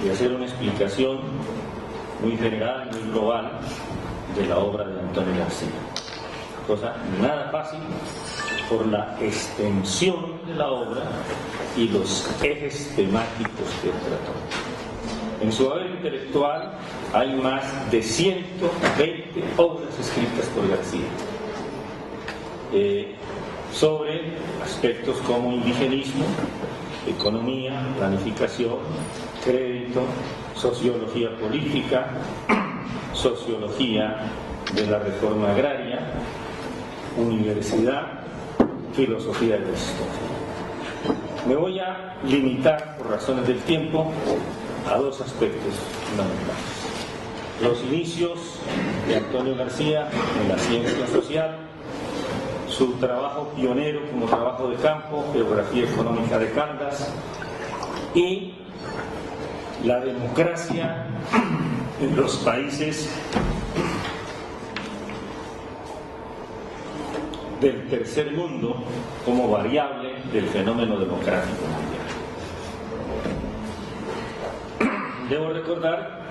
de hacer una explicación muy general, muy global de la obra de Antonio García. Cosa nada fácil por la extensión de la obra y los ejes temáticos que trató. En su haber intelectual hay más de 120 obras escritas por García sobre aspectos como indigenismo, economía, planificación, crédito, sociología política, sociología de la reforma agraria, universidad, filosofía de la historia. Me voy a limitar, por razones del tiempo, a dos aspectos fundamentales. Los inicios de Antonio García en la ciencia social, su trabajo pionero como trabajo de campo, geografía económica de Caldas, y la democracia en los países del tercer mundo como variable del fenómeno democrático mundial. Debo recordar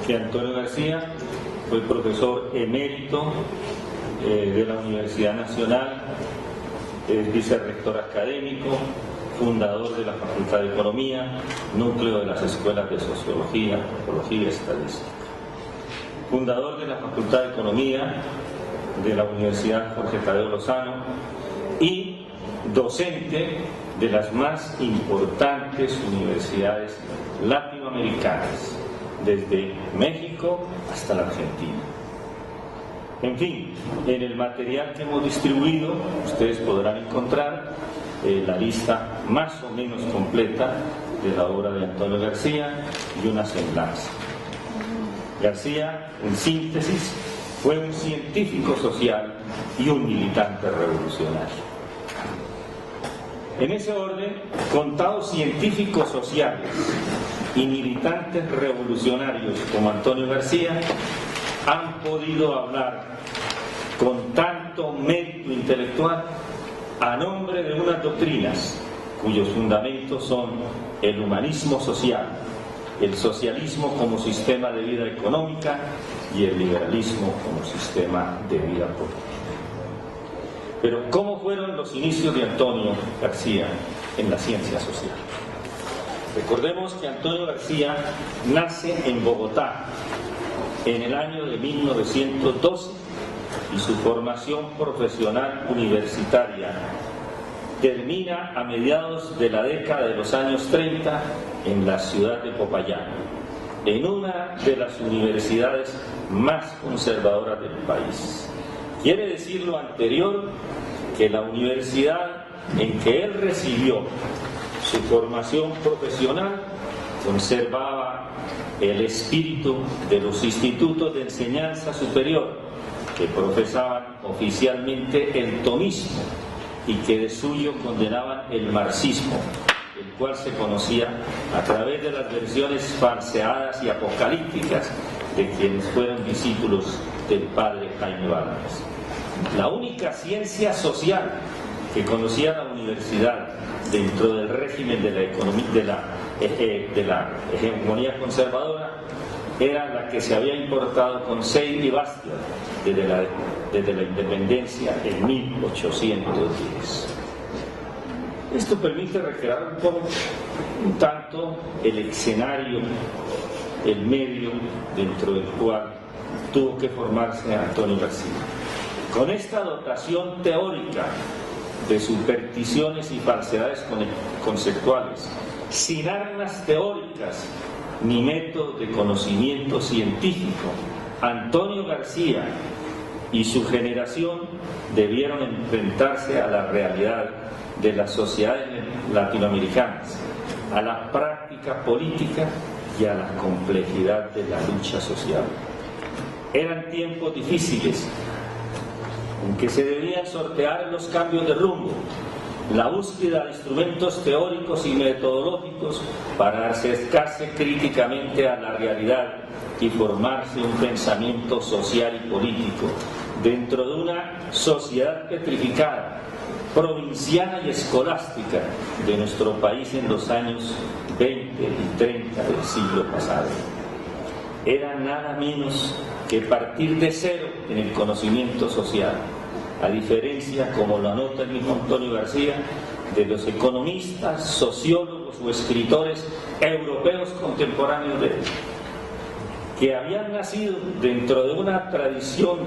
que Antonio García fue profesor emérito de la Universidad Nacional, es vicerrector académico, fundador de la Facultad de Economía, núcleo de las escuelas de Sociología, Antropología y Estadística, fundador de la Facultad de Economía de la Universidad Jorge Tadeo Lozano y docente de las más importantes universidades latinoamericanas, desde México hasta la Argentina. En fin, en el material que hemos distribuido, ustedes podrán encontrar la lista más o menos completa de la obra de Antonio García y una semblanza. García, en síntesis, fue un científico social y un militante revolucionario. En ese orden, contados científicos sociales y militantes revolucionarios como Antonio García han podido hablar con tanto mérito intelectual a nombre de unas doctrinas cuyos fundamentos son el humanismo social, el socialismo como sistema de vida económica y el liberalismo como sistema de vida política. Pero ¿cómo fueron los inicios de Antonio García en la ciencia social? Recordemos que Antonio García nace en Bogotá en el año de 1912 y su formación profesional universitaria termina a mediados de la década de los años 30 en la ciudad de Popayán, en una de las universidades más conservadoras del país. Quiere decir lo anterior, que la universidad en que él recibió su formación profesional conservaba el espíritu de los institutos de enseñanza superior que profesaban oficialmente el tomismo y que de suyo condenaban el marxismo, el cual se conocía a través de las versiones falseadas y apocalípticas de quienes fueron discípulos del padre Jaime Balaguer. La única ciencia social que conocía la universidad dentro del régimen de la economía, de la hegemonía conservadora, era la que se había importado con Seidel y Bastiat desde la independencia en 1810. Esto permite recrear un tanto el escenario, el medio dentro del cual tuvo que formarse Antonio García. Con esta dotación teórica de supersticiones y falsedades conceptuales, sin armas teóricas ni métodos de conocimiento científico, Antonio García y su generación debieron enfrentarse a la realidad de las sociedades latinoamericanas, a la práctica política y a la complejidad de la lucha social. Eran tiempos difíciles en que se debían sortear los cambios de rumbo, la búsqueda de instrumentos teóricos y metodológicos para acercarse críticamente a la realidad y formarse un pensamiento social y político dentro de una sociedad petrificada provinciana y escolástica de nuestro país en los años 20 y 30 del siglo pasado. Era nada menos que partir de cero en el conocimiento social, a diferencia, como lo anota el mismo Antonio García, de los economistas, sociólogos o escritores europeos contemporáneos de él, que habían nacido dentro de una tradición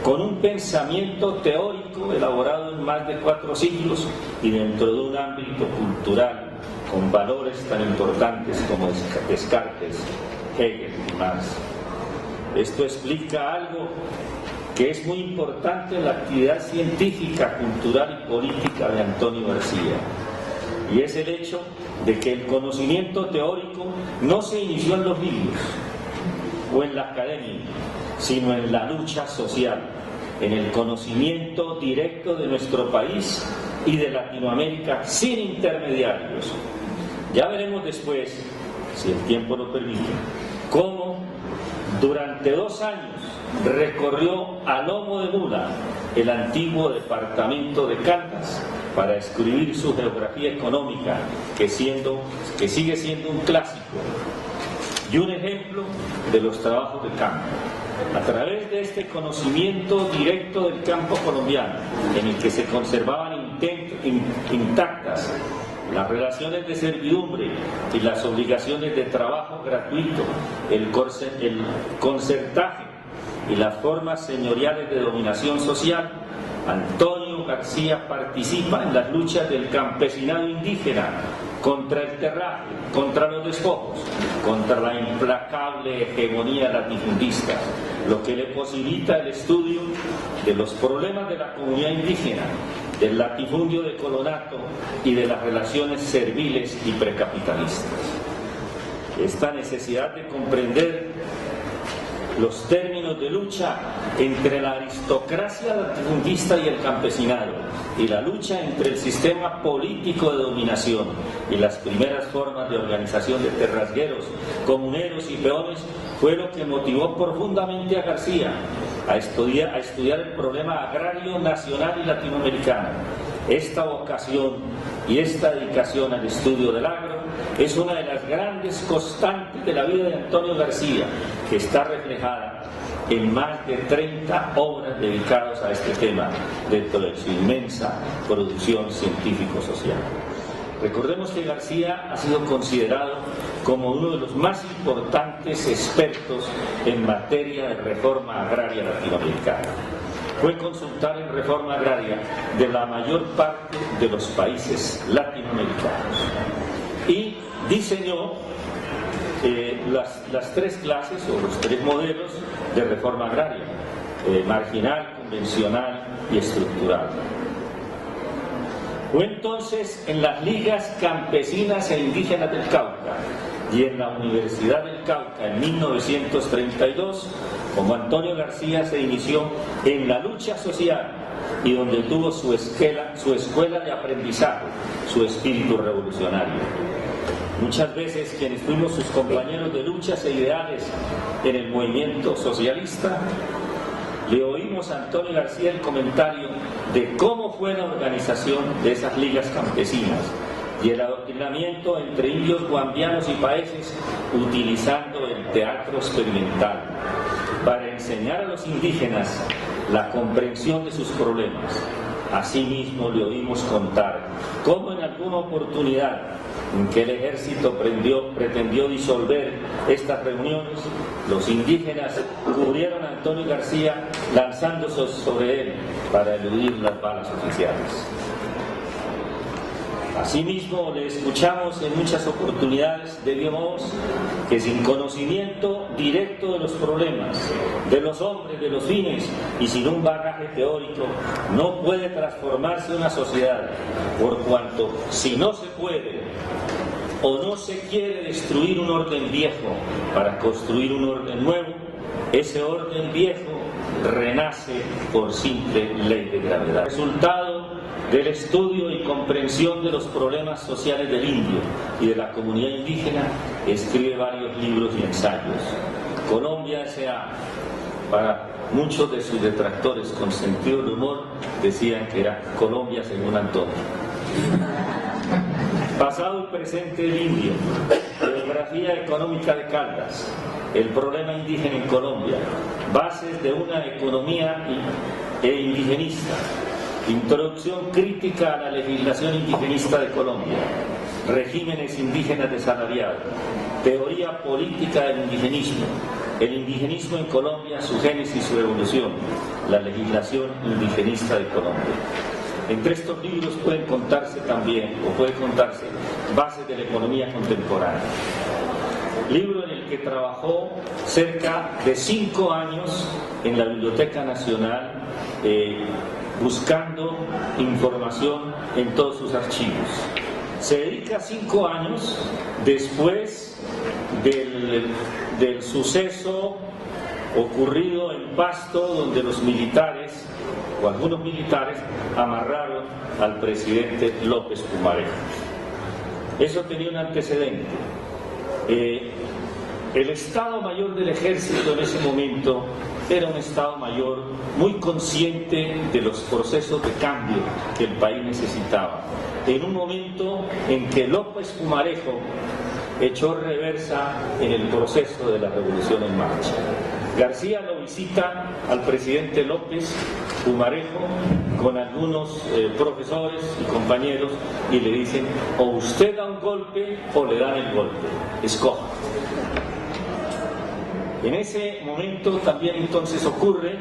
con un pensamiento teórico elaborado en más de 4 siglos y dentro de un ámbito cultural con valores tan importantes como Descartes, Hegel y Marx. Esto explica algo que es muy importante en la actividad científica, cultural y política de Antonio García, y es el hecho de que el conocimiento teórico no se inició en los libros o en la academia, sino en la lucha social, en el conocimiento directo de nuestro país y de Latinoamérica sin intermediarios. Ya veremos después, si el tiempo lo permite, cómo durante 2 años recorrió a lomo de mula el antiguo departamento de Caldas para escribir su geografía económica, que sigue siendo un clásico y un ejemplo de los trabajos de campo. A través de este conocimiento directo del campo colombiano, en el que se conservaban intactas las relaciones de servidumbre y las obligaciones de trabajo gratuito, el concertaje y las formas señoriales de dominación social, Antonio García participa en las luchas del campesinado indígena contra el terraje, contra los despojos, contra la implacable hegemonía latifundista, lo que le posibilita el estudio de los problemas de la comunidad indígena, del latifundio de colonato y de las relaciones serviles y precapitalistas. Esta necesidad de comprender los términos de lucha entre la aristocracia latifundista y el campesinado, y la lucha entre el sistema político de dominación y las primeras formas de organización de terrasgueros, comuneros y peones, fue lo que motivó profundamente a García a estudiar el problema agrario nacional y latinoamericano. Esta vocación y esta dedicación al estudio del agro es una de las grandes constantes de la vida de Antonio García, que está reflejada en más de 30 obras dedicadas a este tema dentro de su inmensa producción científico-social. Recordemos que García ha sido considerado como uno de los más importantes expertos en materia de reforma agraria latinoamericana. Fue consultor en reforma agraria de la mayor parte de los países latinoamericanos y diseñó las 3 clases o los 3 modelos de reforma agraria: marginal, convencional y estructural. Fue entonces en las ligas campesinas e indígenas del Cauca y en la Universidad del Cauca en 1932 como Antonio García se inició en la lucha social y donde tuvo su escuela de aprendizaje, su espíritu revolucionario. Muchas veces quienes fuimos sus compañeros de luchas e ideales en el movimiento socialista, le oímos a Antonio García el comentario de cómo fue la organización de esas ligas campesinas y el adoctrinamiento entre indios guambianos y paeses utilizando el teatro experimental para enseñar a los indígenas la comprensión de sus problemas. Asimismo le oímos contar cómo en alguna oportunidad en que el ejército pretendió disolver estas reuniones, los indígenas cubrieron a Antonio García lanzándose sobre él para eludir las balas oficiales. Asimismo, le escuchamos en muchas oportunidades de viva voz que sin conocimiento directo de los problemas, de los hombres, de los fines y sin un bagaje teórico, no puede transformarse una sociedad, por cuanto si no se puede o no se quiere destruir un orden viejo para construir un orden nuevo, ese orden viejo renace por simple ley de gravedad. Resultado del estudio y comprensión de los problemas sociales del indio y de la comunidad indígena, escribe varios libros y ensayos. Colombia S.A., para muchos de sus detractores con sentido del humor decían que era Colombia según Antonio. Pasado y presente del indio, geografía económica de Caldas, el problema indígena en Colombia, bases de una economía indigenista, introducción crítica a la legislación indigenista de Colombia, regímenes indígenas de salariado, teoría política del indigenismo, el indigenismo en Colombia, su génesis y su evolución, la legislación indigenista de Colombia. Entre estos libros puede contarse Bases de la economía contemporánea, libro en el que trabajó cerca de 5 años en la Biblioteca Nacional, buscando información en todos sus archivos. Se dedica 5 años después del suceso ocurrido en Pasto, donde los militares, o algunos militares, amarraron al presidente López Pumarejo. Eso tenía un antecedente. El Estado Mayor del Ejército en ese momento era un Estado Mayor muy consciente de los procesos de cambio que el país necesitaba. En un momento en que López Pumarejo echó reversa en el proceso de la revolución en marcha. García lo visita al presidente López Pumarejo con algunos profesores y compañeros y le dicen: o usted da un golpe o le dan el golpe, escoja. En ese momento también entonces ocurre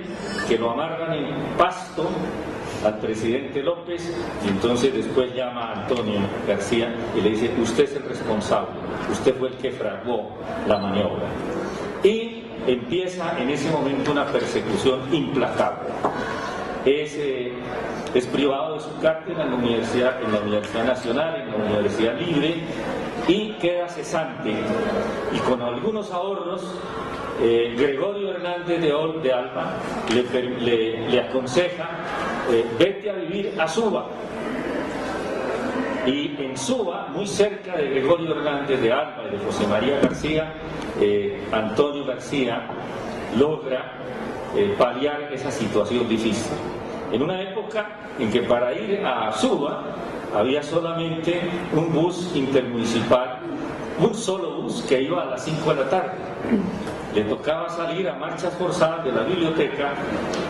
que lo amarran en Pasto al presidente López, y entonces después llama a Antonio García y le dice: usted es el responsable, usted fue el que fraguó la maniobra. Y empieza en ese momento una persecución implacable. Es privado de su cátedra en la Universidad Nacional, en la Universidad Libre, y queda cesante, y con algunos ahorros Gregorio Hernández de Alba le aconseja: vete a vivir a Suba. Y en Suba, muy cerca de Gregorio Hernández de Alba y de José María García, Antonio García logra paliar esa situación difícil. En una época en que para ir a Suba había solamente un bus intermunicipal, un solo bus que iba a las 5 de la tarde. Le tocaba salir a marchas forzadas de la biblioteca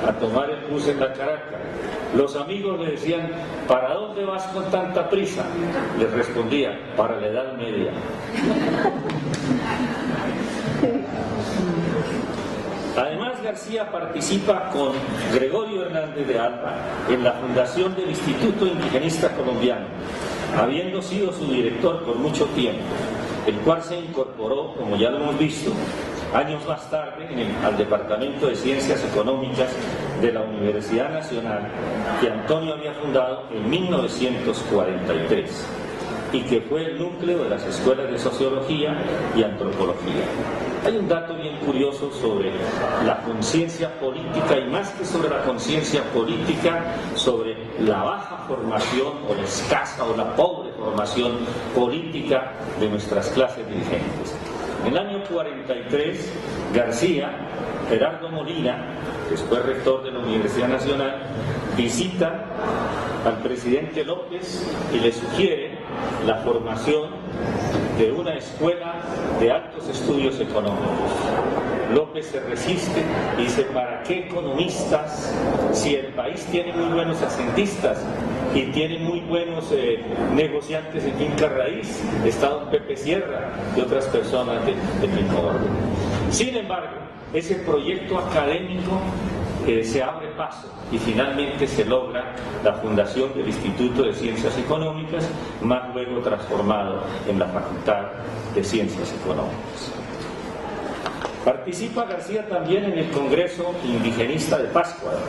a tomar el bus en la Caracas. Los amigos le decían: ¿para dónde vas con tanta prisa? Les respondía: para la Edad Media. Además, García participa con Gregorio Hernández de Alba en la fundación del Instituto Indigenista Colombiano, habiendo sido su director por mucho tiempo, el cual se incorporó, como ya lo hemos visto, años más tarde al Departamento de Ciencias Económicas de la Universidad Nacional, que Antonio había fundado en 1943 y que fue el núcleo de las escuelas de Sociología y Antropología. Hay un dato bien curioso sobre la conciencia política, y más que sobre la conciencia política, sobre la baja formación o la escasa o la pobre formación política de nuestras clases dirigentes. En el año 43, García, Gerardo Molina, después rector de la Universidad Nacional, visita al presidente López y le sugiere la formación de una escuela de altos estudios económicos. López se resiste y dice: ¿para qué economistas si el país tiene muy buenos hacentistas y tiene muy buenos negociantes en finca raíz? Está don Pepe Sierra y otras personas de mismo orden. Sin embargo, ese proyecto académico se abre paso y finalmente se logra la fundación del Instituto de Ciencias Económicas, más luego transformado en la Facultad de Ciencias Económicas. Participa García también en el Congreso Indigenista de Pátzcuaro,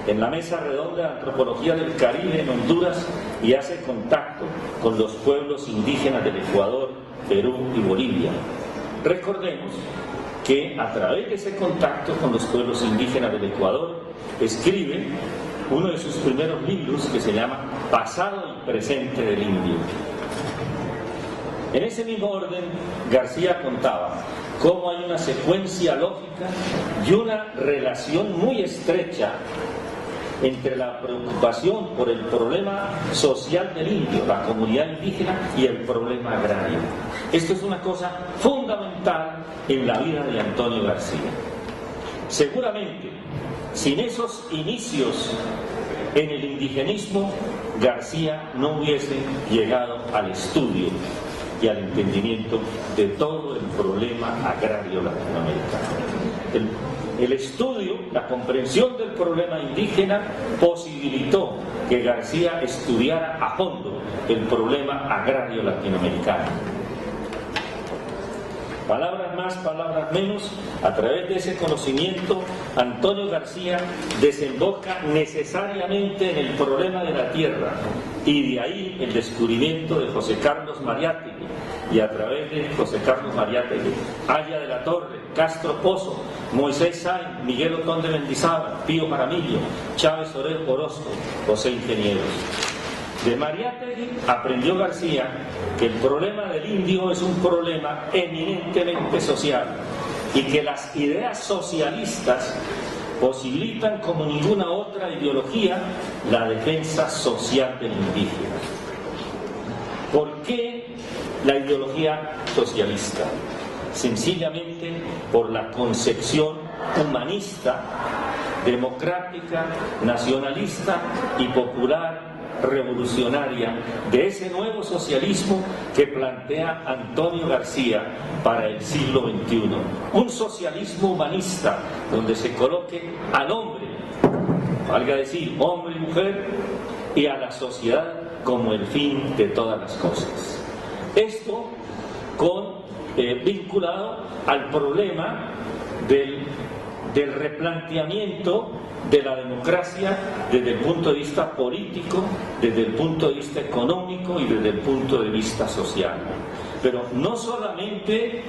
en la Mesa Redonda de Antropología del Caribe en Honduras, y hace contacto con los pueblos indígenas del Ecuador, Perú y Bolivia. Recordemos que a través de ese contacto con los pueblos indígenas del Ecuador escribe uno de sus primeros libros, que se llama Pasado y Presente del Indio. En ese mismo orden, García contaba cómo hay una secuencia lógica y una relación muy estrecha entre la preocupación por el problema social del indio, la comunidad indígena, y el problema agrario. Esto es una cosa fundamental en la vida de Antonio García. Seguramente, sin esos inicios en el indigenismo, García no hubiese llegado al estudio y al entendimiento de todo el problema agrario latinoamericano. El estudio, la comprensión del problema indígena posibilitó que García estudiara a fondo el problema agrario latinoamericano. Palabras más, palabras menos, a través de ese conocimiento, Antonio García desemboca necesariamente en el problema de la tierra, y de ahí el descubrimiento de José Carlos Mariátegui, y a través de José Carlos Mariátegui, Aya de la Torre, Castro Pozo, Moisés Sáenz, Miguel Otón de Mendizábal, Pío Jaramillo, Chávez Orozco, José Ingenieros. De Mariátegui aprendió García que el problema del indio es un problema eminentemente social y que las ideas socialistas posibilitan como ninguna otra ideología la defensa social del indígena. ¿Por qué la ideología socialista? Sencillamente por la concepción humanista, democrática, nacionalista y popular, revolucionaria de ese nuevo socialismo que plantea Antonio García para el siglo XXI. Un socialismo humanista donde se coloque al hombre, valga decir, hombre y mujer, y a la sociedad como el fin de todas las cosas. Esto vinculado al problema del replanteamiento de la democracia desde el punto de vista político, desde el punto de vista económico y desde el punto de vista social. Pero no solamente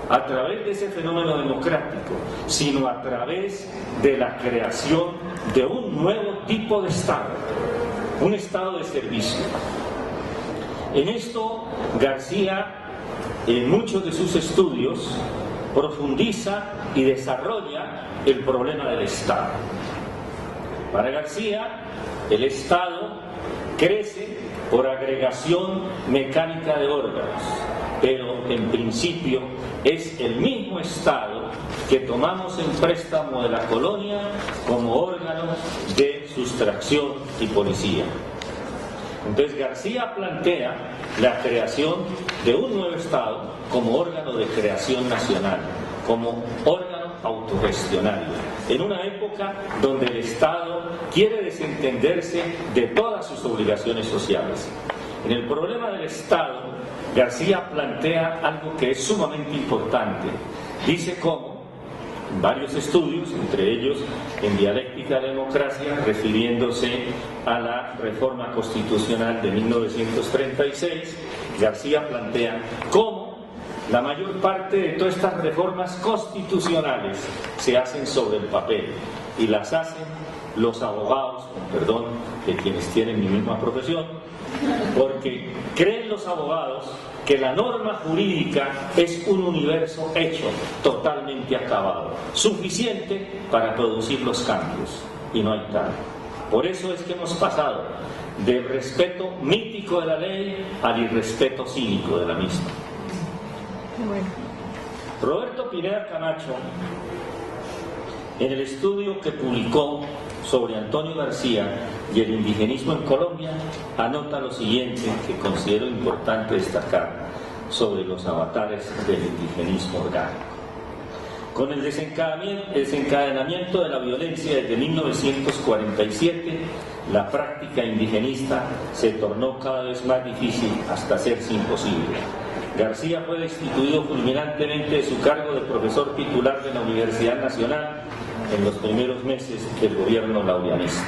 a través de ese fenómeno democrático, sino a través de la creación de un nuevo tipo de Estado, un Estado de servicio. En esto, García, en muchos de sus estudios, profundiza y desarrolla el problema del Estado. Para García, el Estado crece por agregación mecánica de órganos, pero en principio es el mismo Estado que tomamos en préstamo de la colonia como órgano de sustracción y policía. Entonces García plantea la creación de un nuevo Estado como órgano de creación nacional, como órgano autogestionario, en una época donde el Estado quiere desentenderse de todas sus obligaciones sociales. En el problema del Estado, García plantea algo que es sumamente importante. Dice cómo, en varios estudios, entre ellos en Dialéctica de la Democracia, refiriéndose a la reforma constitucional de 1936, García plantea cómo la mayor parte de todas estas reformas constitucionales se hacen sobre el papel y las hacen los abogados, con perdón de quienes tienen mi misma profesión, porque creen los abogados que la norma jurídica es un universo hecho, totalmente acabado, suficiente para producir los cambios, y no hay tal. Por eso es que hemos pasado del respeto mítico de la ley al irrespeto cínico de la misma. Bueno. Roberto Pineda Camacho, en el estudio que publicó sobre Antonio García y el indigenismo en Colombia, anota lo siguiente que considero importante destacar sobre los avatares del indigenismo orgánico. Con el desencadenamiento de la violencia desde 1947, la práctica indigenista se tornó cada vez más difícil hasta hacerse imposible. García fue destituido fulminantemente de su cargo de profesor titular de la Universidad Nacional en los primeros meses del gobierno laureanista.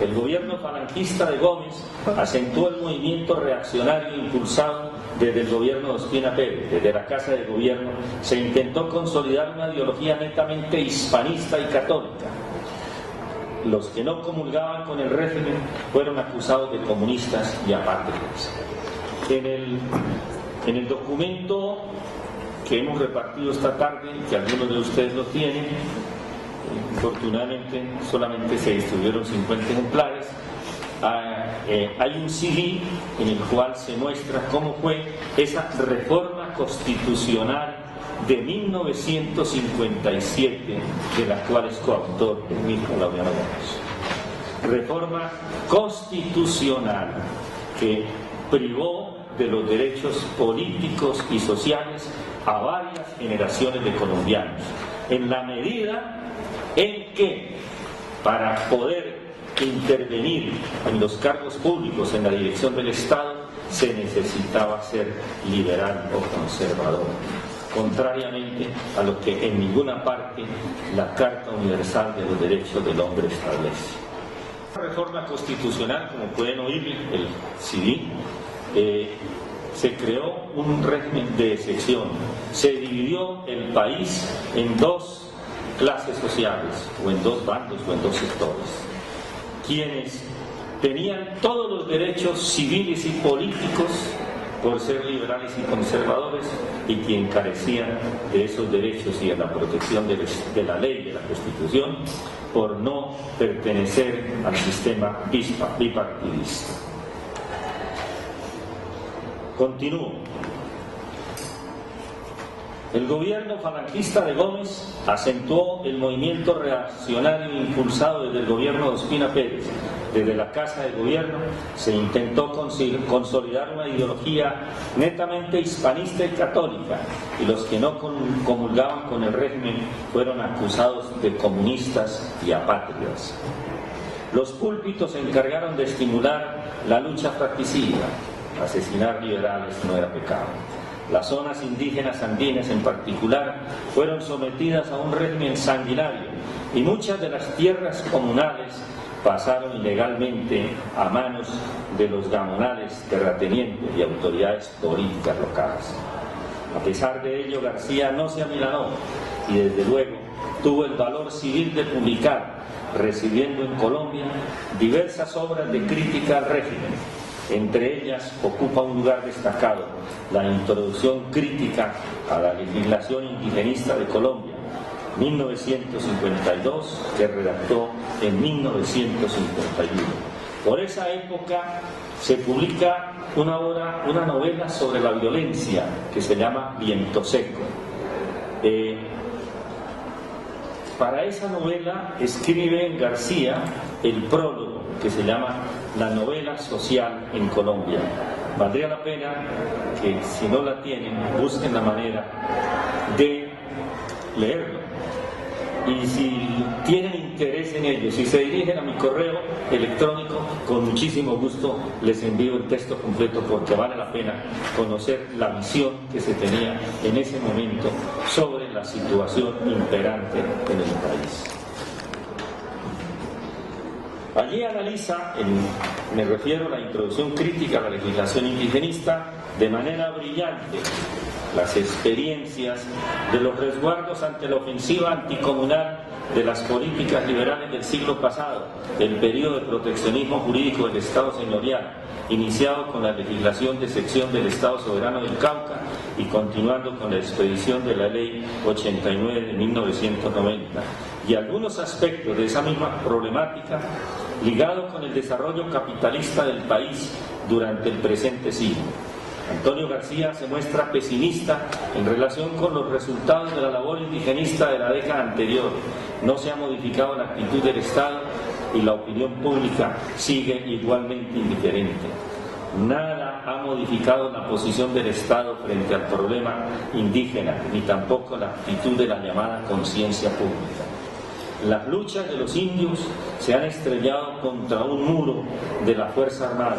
El gobierno falangista de Gómez acentuó el movimiento reaccionario impulsado desde el gobierno de Ospina Pérez. Desde la Casa de Gobierno se intentó consolidar una ideología netamente hispanista y católica. Los que no comulgaban con el régimen fueron acusados de comunistas y apátridas. En el documento que hemos repartido esta tarde, que algunos de ustedes lo tienen. Afortunadamente solamente se distribuyeron 50 ejemplares. Hay un CD en el cual se muestra cómo fue esa reforma constitucional de 1957, de la cual es coautor el mismo Laureano Gómez. Reforma constitucional que privó de los derechos políticos y sociales a varias generaciones de colombianos, en la medida en que para poder intervenir en los cargos públicos en la dirección del Estado se necesitaba ser liberal o conservador, contrariamente a lo que en ninguna parte la Carta Universal de los Derechos del Hombre establece. La reforma constitucional, como pueden oír el CD, se creó un régimen de excepción, se dividió el país en dos clases sociales, o en dos bandos, o en dos sectores. Quienes tenían todos los derechos civiles y políticos por ser liberales y conservadores, y quien carecían de esos derechos y de la protección de la ley, de la Constitución, por no pertenecer al sistema bipartidista. Continúo. El gobierno falangista de Gómez acentuó el movimiento reaccionario impulsado desde el gobierno de Ospina Pérez. Desde la Casa de Gobierno se intentó consolidar una ideología netamente hispanista y católica, y los que no comulgaban con el régimen fueron acusados de comunistas y apátridas. Los púlpitos se encargaron de estimular la lucha fratricida. Asesinar liberales no era pecado. Las zonas indígenas andinas en particular fueron sometidas a un régimen sanguinario, y muchas de las tierras comunales pasaron ilegalmente a manos de los gamonales terratenientes y autoridades políticas locales. A pesar de ello, García no se amilanó y desde luego tuvo el valor civil de publicar, recibiendo en Colombia diversas obras de crítica al régimen. Entre ellas ocupa un lugar destacado la introducción crítica a la legislación indigenista de Colombia, 1952, que redactó en 1951. Por esa época se publica una novela sobre la violencia que se llama Viento Seco. Para esa novela escribe García el prólogo, que se llama La novela social en Colombia. Valdría la pena que, si no la tienen, busquen la manera de leerlo. Y si tienen interés en ello, si se dirigen a mi correo electrónico, con muchísimo gusto les envío el texto completo, porque vale la pena conocer la visión que se tenía en ese momento sobre la situación imperante en el país. Allí analiza, me refiero a la introducción crítica a la legislación indigenista, de manera brillante las experiencias de los resguardos ante la ofensiva anticomunal de las políticas liberales del siglo pasado, el periodo de proteccionismo jurídico del Estado señorial, iniciado con la legislación de sección del Estado soberano del Cauca y continuando con la expedición de la Ley 89 de 1990, y algunos aspectos de esa misma problemática ligados con el desarrollo capitalista del país durante el presente siglo. Antonio García se muestra pesimista en relación con los resultados de la labor indigenista de la década anterior. No se ha modificado la actitud del Estado y la opinión pública sigue igualmente indiferente. Nada ha modificado la posición del Estado frente al problema indígena, ni tampoco la actitud de la llamada conciencia pública. Las luchas de los indios se han estrellado contra un muro de la Fuerza Armada,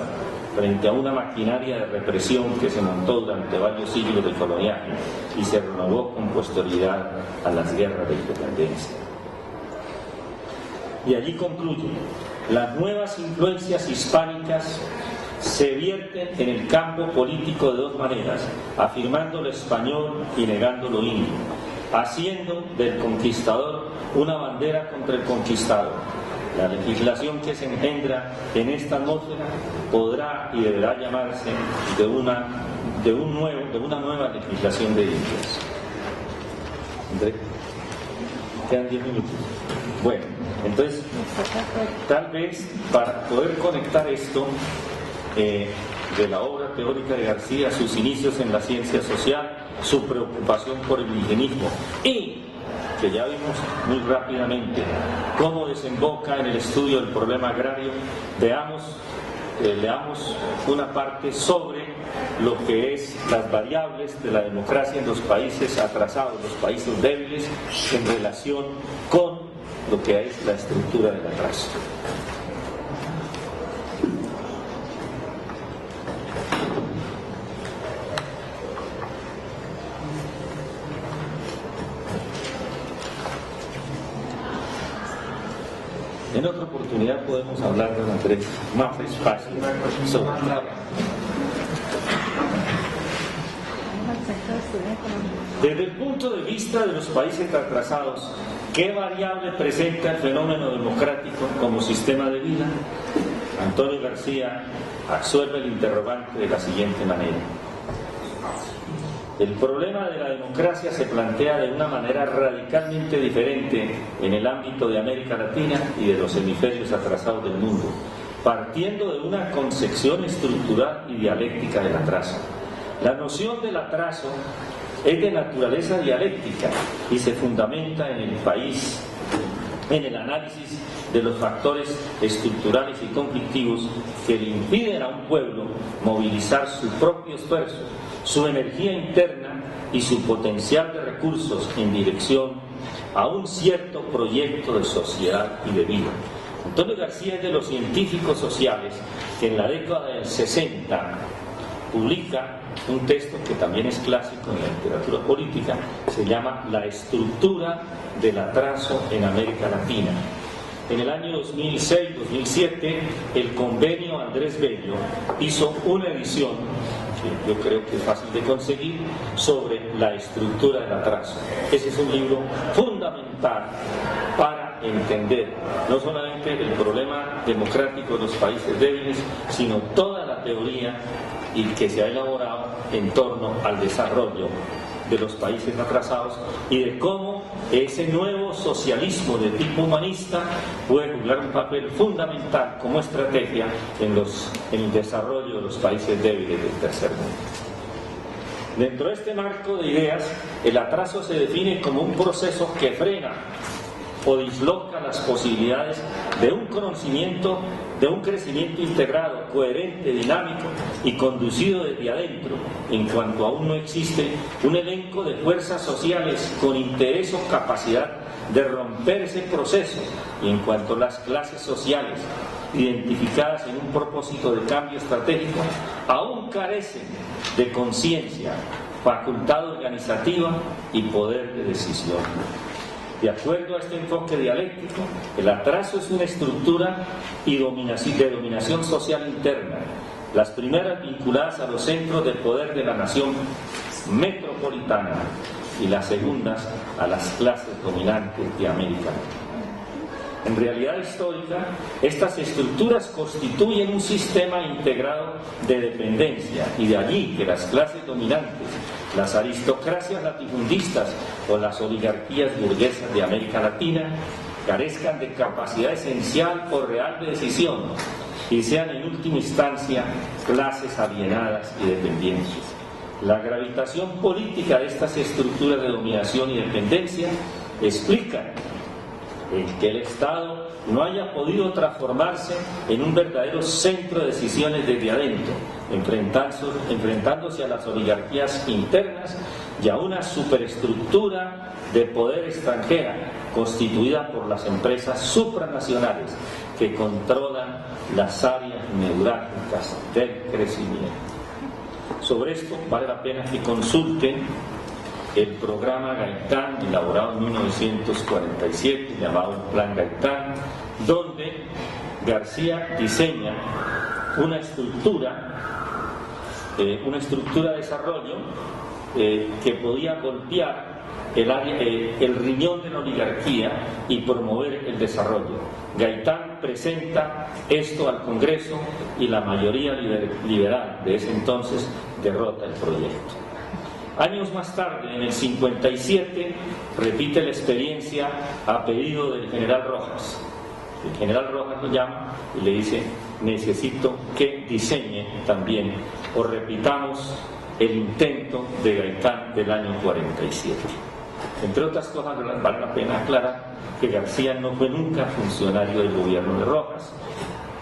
frente a una maquinaria de represión que se montó durante varios siglos de coloniaje y se renovó con posterioridad a las guerras de independencia. Y allí concluye: las nuevas influencias hispánicas se vierten en el campo político de dos maneras, afirmando lo español y negando lo indio, haciendo del conquistador una bandera contra el conquistado. La legislación que se engendra en esta atmósfera podrá y deberá llamarse de una nueva legislación de indios. André, quedan 10 minutos. Bueno, entonces, tal vez para poder conectar esto de la obra teórica de García, sus inicios en la ciencia social, su preocupación por el indigenismo y que ya vimos muy rápidamente cómo desemboca en el estudio del problema agrario, leamos una parte sobre lo que es las variables de la democracia en los países atrasados, los países débiles, en relación con lo que es la estructura del atraso. En otra oportunidad podemos hablar, don Andrés, más despacio sobre el trabajo. Desde el punto de vista de los países atrasados, ¿qué variable presenta el fenómeno democrático como sistema de vida? Antonio García absuelve el interrogante de la siguiente manera. El problema de la democracia se plantea de una manera radicalmente diferente en el ámbito de América Latina y de los hemisferios atrasados del mundo, partiendo de una concepción estructural y dialéctica del atraso. La noción del atraso es de naturaleza dialéctica y se fundamenta en el país, en el análisis de los factores estructurales y conflictivos que le impiden a un pueblo movilizar su propio esfuerzo, su energía interna y su potencial de recursos en dirección a un cierto proyecto de sociedad y de vida. Antonio García es de los científicos sociales que en la década del 60 publica un texto que también es clásico en la literatura política, se llama La estructura del atraso en América Latina. En el año 2006-2007, el convenio Andrés Bello hizo una edición, que yo creo que es fácil de conseguir, sobre la estructura del atraso. Ese es un libro fundamental para entender no solamente el problema democrático de los países débiles, sino toda la teoría y que se ha elaborado en torno al desarrollo de los países atrasados y de cómo ese nuevo socialismo de tipo humanista puede jugar un papel fundamental como estrategia en el desarrollo de los países débiles del tercer mundo. Dentro de este marco de ideas, el atraso se define como un proceso que frena o disloca las posibilidades de un conocimiento, de un crecimiento integrado, coherente, dinámico y conducido desde adentro, en cuanto aún no existe un elenco de fuerzas sociales con interés o capacidad de romper ese proceso, y en cuanto las clases sociales identificadas en un propósito de cambio estratégico aún carecen de conciencia, facultad organizativa y poder de decisión. De acuerdo a este enfoque dialéctico, el atraso es una estructura de dominación social interna, las primeras vinculadas a los centros de poder de la nación metropolitana y las segundas a las clases dominantes de América. En realidad histórica, estas estructuras constituyen un sistema integrado de dependencia, y de allí que las clases dominantes, las aristocracias latifundistas o las oligarquías burguesas de América Latina carezcan de capacidad esencial o real de decisión y sean en última instancia clases alienadas y dependientes. La gravitación política de estas estructuras de dominación y dependencia explica que el Estado no haya podido transformarse en un verdadero centro de decisiones desde adentro, enfrentándose a las oligarquías internas y a una superestructura de poder extranjera constituida por las empresas supranacionales que controlan las áreas neurálgicas del crecimiento. Sobre esto vale la pena que consulten el programa Gaitán, elaborado en 1947, llamado Plan Gaitán, donde García diseña una estructura de desarrollo que podía golpear el riñón de la oligarquía y promover el desarrollo. Gaitán presenta esto al Congreso y la mayoría liberal de ese entonces derrota el proyecto. Años más tarde, en el 57, repite la experiencia a pedido del general Rojas. El general Rojas lo llama y le dice: necesito que diseñe también o repitamos el intento de Gaitán del año 47. Entre otras cosas, vale la pena aclarar que García no fue nunca funcionario del gobierno de Rojas.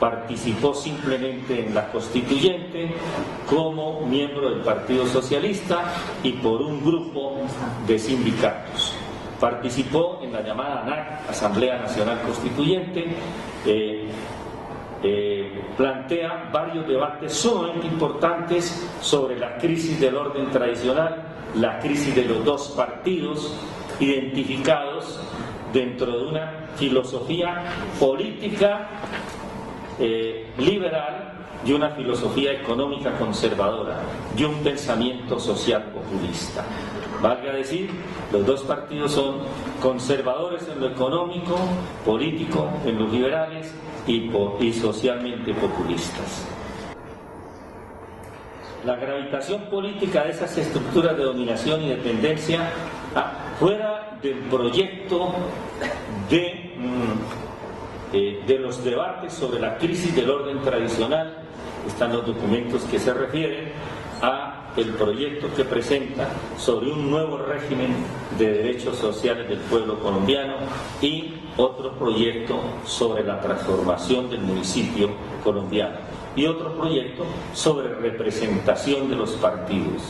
Participó simplemente en la constituyente como miembro del Partido Socialista y por un grupo de sindicatos. Participó en la llamada ANAC, Asamblea Nacional Constituyente. Plantea varios debates sumamente importantes sobre la crisis del orden tradicional, la crisis de los dos partidos identificados dentro de una filosofía política liberal y una filosofía económica conservadora y un pensamiento social populista. Valga decir, los dos partidos son conservadores en lo económico, político en los liberales y socialmente populistas. La gravitación política de esas estructuras de dominación y dependencia, fuera del proyecto de los debates sobre la crisis del orden tradicional, están los documentos que se refieren a el proyecto que presenta sobre un nuevo régimen de derechos sociales del pueblo colombiano y otro proyecto sobre la transformación del municipio colombiano y otro proyecto sobre representación de los partidos,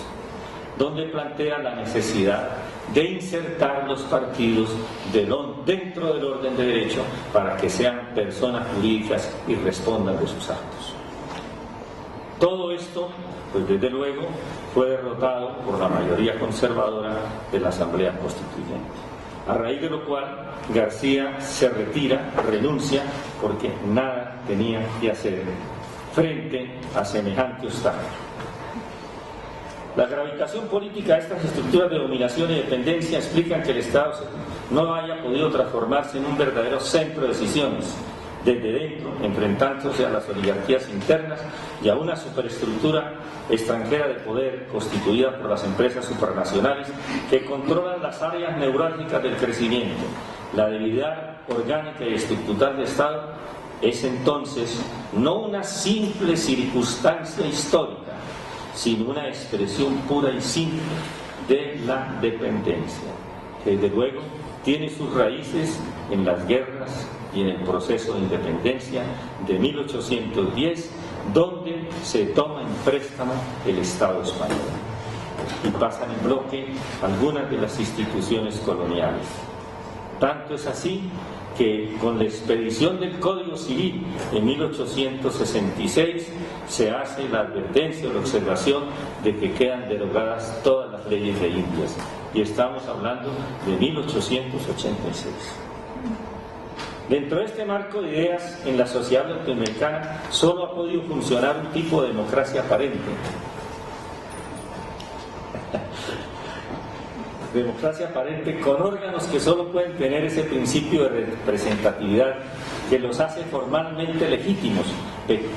donde plantea la necesidad de insertar los partidos dentro del orden de derecho para que sean personas jurídicas y respondan de sus actos. Todo esto, pues desde luego, fue derrotado por la mayoría conservadora de la Asamblea Constituyente, a raíz de lo cual García se retira, renuncia, porque nada tenía que hacer frente a semejante obstáculo. La gravitación política de estas estructuras de dominación y dependencia explican que el Estado no haya podido transformarse en un verdadero centro de decisiones desde dentro, enfrentándose a las oligarquías internas y a una superestructura extranjera de poder constituida por las empresas supranacionales que controlan las áreas neurálgicas del crecimiento. La debilidad orgánica y estructural del Estado es entonces no una simple circunstancia histórica, sino una expresión pura y simple de la dependencia, que desde luego tiene sus raíces en las guerras y en el proceso de independencia de 1810, donde se toma en préstamo el Estado español y pasan en bloque algunas de las instituciones coloniales. Tanto es así que con la expedición del Código Civil en 1866 se hace la advertencia o la observación de que quedan derogadas todas las leyes de Indias, y estamos hablando de 1886. Dentro de este marco de ideas, en la sociedad latinoamericana solo ha podido funcionar un tipo de democracia aparente. Democracia aparente con órganos que solo pueden tener ese principio de representatividad que los hace formalmente legítimos,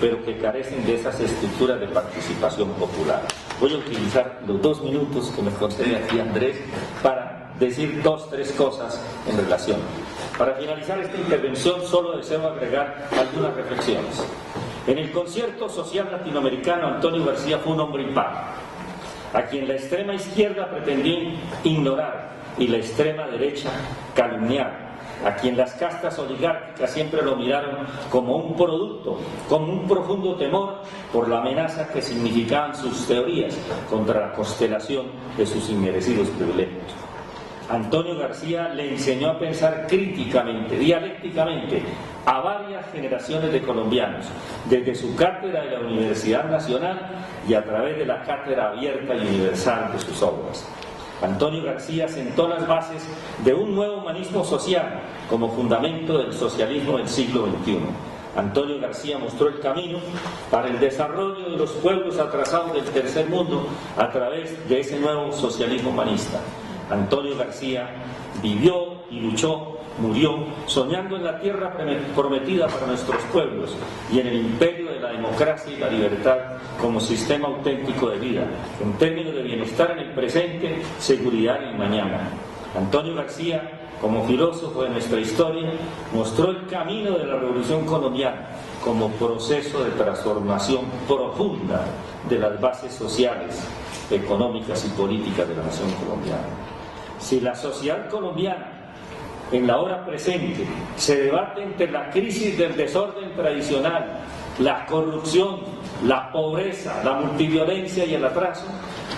pero que carecen de esas estructuras de participación popular. Voy a utilizar los 2 minutos que me concede aquí Andrés para decir 2 o 3 cosas en relación. Para finalizar esta intervención solo deseo agregar algunas reflexiones. En el concierto social latinoamericano, Antonio García fue un hombre impar, a quien la extrema izquierda pretendió ignorar y la extrema derecha calumniar, a quien las castas oligárquicas siempre lo miraron como un producto, como un profundo temor por la amenaza que significaban sus teorías contra la constelación de sus inmerecidos privilegios. Antonio García le enseñó a pensar críticamente, dialécticamente, a varias generaciones de colombianos, desde su cátedra de la Universidad Nacional y a través de la cátedra abierta y universal de sus obras. Antonio García sentó las bases de un nuevo humanismo social como fundamento del socialismo del siglo XXI. Antonio García mostró el camino para el desarrollo de los pueblos atrasados del tercer mundo a través de ese nuevo socialismo humanista. Antonio García vivió y luchó, murió, soñando en la tierra prometida para nuestros pueblos y en el imperio de la democracia y la libertad como sistema auténtico de vida, en términos de bienestar en el presente, seguridad en el mañana. Antonio García, como filósofo de nuestra historia, mostró el camino de la Revolución colombiana como proceso de transformación profunda de las bases sociales, económicas y políticas de la nación colombiana. Si la sociedad colombiana en la hora presente se debate entre la crisis del desorden tradicional, la corrupción, la pobreza, la multiviolencia y el atraso,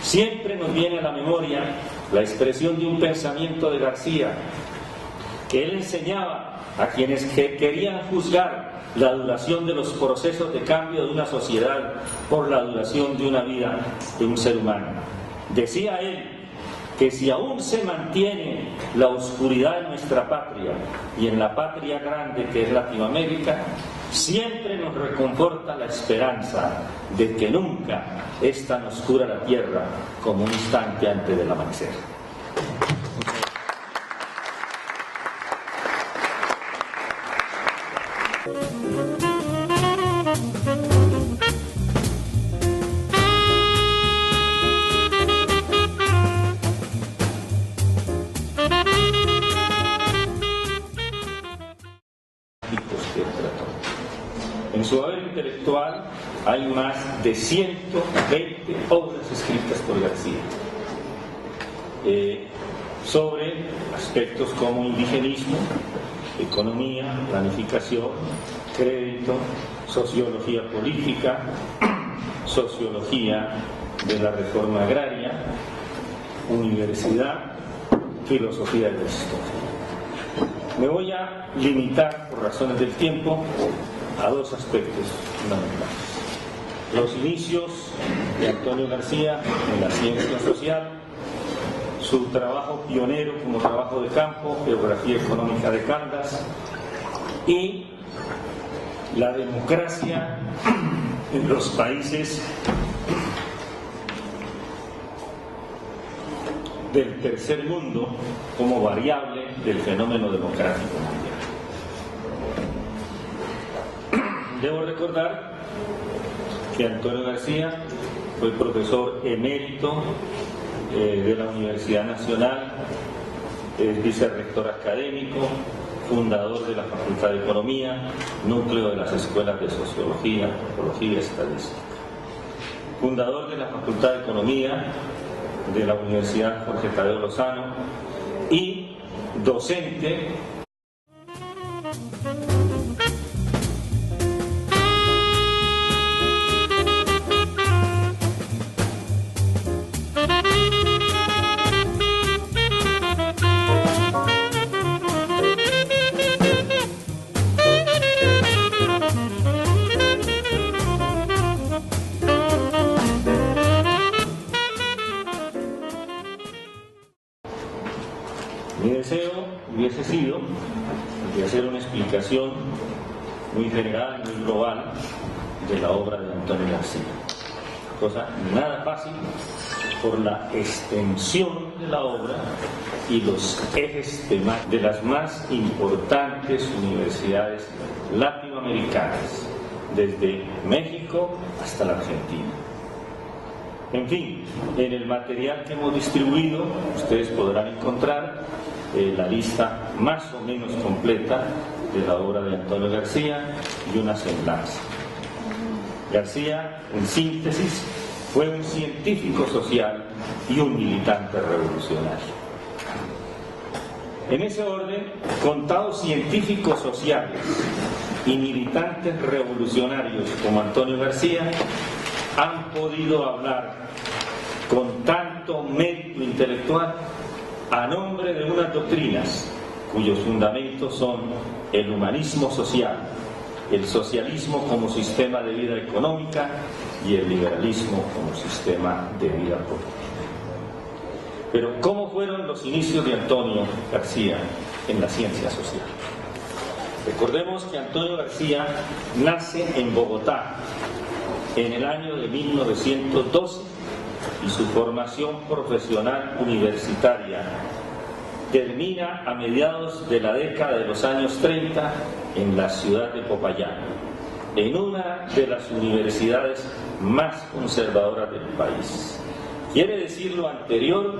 siempre nos viene a la memoria la expresión de un pensamiento de García, que él enseñaba a quienes querían juzgar la duración de los procesos de cambio de una sociedad por la duración de una vida de un ser humano. Decía él que si aún se mantiene la oscuridad en nuestra patria y en la patria grande que es Latinoamérica, siempre nos reconforta la esperanza de que nunca es tan oscura la tierra como un instante antes del amanecer. En su haber intelectual hay más de 120 obras escritas por García sobre aspectos como indigenismo, economía, planificación, crédito, sociología política, sociología de la reforma agraria, universidad, filosofía de la historia. Me voy a limitar, por razones del tiempo, a dos aspectos fundamentales. Los inicios de Antonio García en la ciencia social, su trabajo pionero como trabajo de campo, geografía económica de Caldas, y la democracia en los países del tercer mundo como variable del fenómeno democrático mundial. Debo recordar que Antonio García fue profesor emérito de la Universidad Nacional, es vicerrector académico, fundador de la Facultad de Economía, núcleo de las escuelas de Sociología, Antropología y Estadística, fundador de la Facultad de Economía de la Universidad Jorge Tadeo Lozano y docente Mi deseo hubiese sido de hacer una explicación muy general, muy global de la obra de Antonio García. Cosa nada fácil por la extensión de la obra y los ejes temáticos de las más importantes universidades latinoamericanas, desde México hasta la Argentina. En fin, en el material que hemos distribuido, ustedes podrán encontrar la lista más o menos completa de la obra de Antonio García y una semblanza. García, en síntesis, fue un científico social y un militante revolucionario. En ese orden, contados científicos sociales y militantes revolucionarios como Antonio García han podido hablar con tanto mérito intelectual a nombre de unas doctrinas cuyos fundamentos son el humanismo social, el socialismo como sistema de vida económica y el liberalismo como sistema de vida política. Pero ¿cómo fueron los inicios de Antonio García en la ciencia social? Recordemos que Antonio García nace en Bogotá en el año de 1912 y su formación profesional universitaria termina a mediados de la década de los años 30 en la ciudad de Popayán, en una de las universidades más conservadoras del país. Quiere decir lo anterior